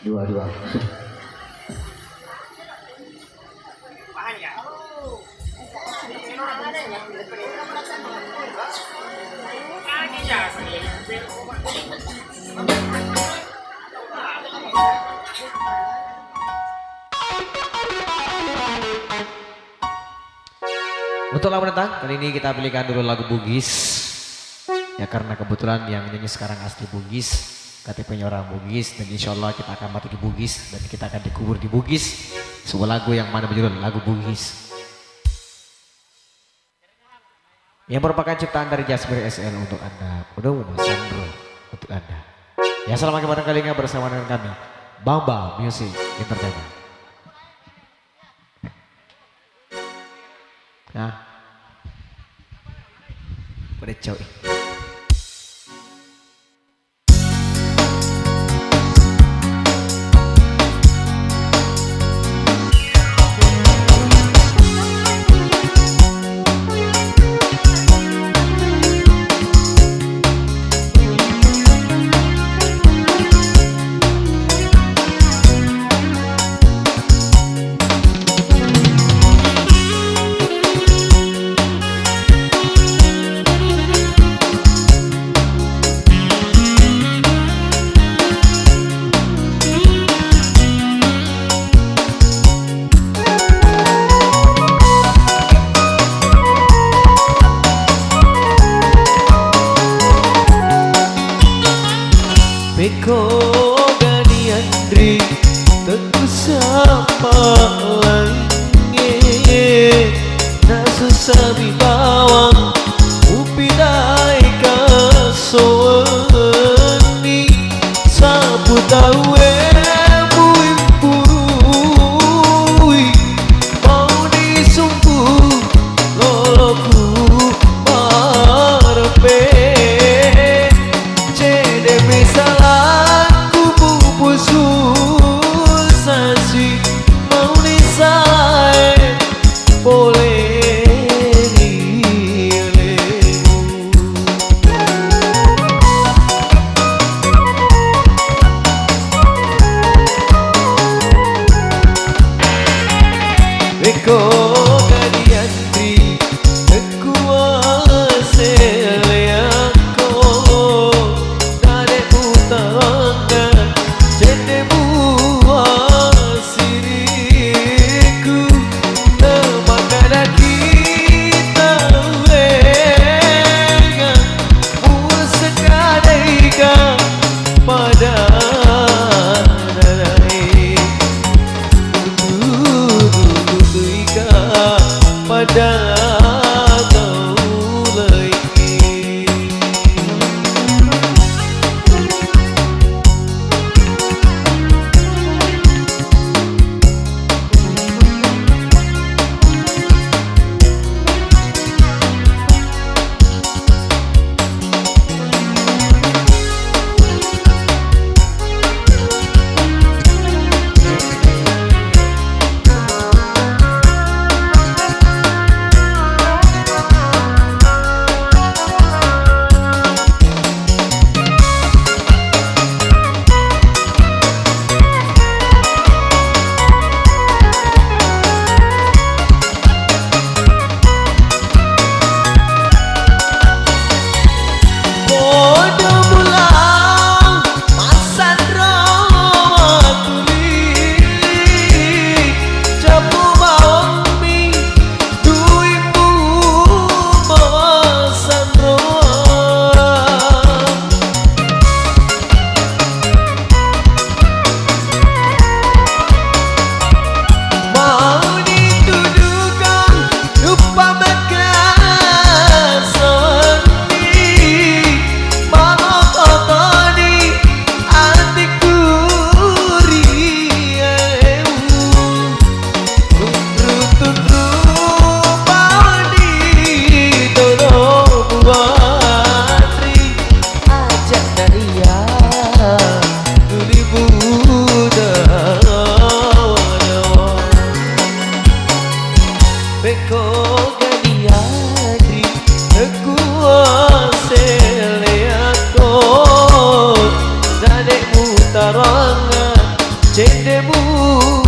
Dua-dua. Untuk lagu mendatang, kali ini kita pilihkan dulu lagu Bugis. Ya karena kebetulan yang nyanyi sekarang asli Bugis, KTP-nya orang Bugis, dan insya Allah kita akan mati di Bugis dan kita akan dikubur di Bugis. Sebuah lagu yang mana berjudul lagu Bugis, yang merupakan ciptaan dari Jasmir SL untuk Anda. Udah Mas Sandro untuk Anda. Ya selamat kepada kalian bersama dengan kami Bamba Music Entertainment. Nah, pada coy. Beko gani andri teku sapa lange nasu sabi bawang upidai kasoni sapu tawe bui bui mau disumpu loloku marpe cede misalah Beko gani andri teku aseleako dade putaranga cende buah siriku temakana kita wenga buah sekadaiga pada pada kau lagi. cendemu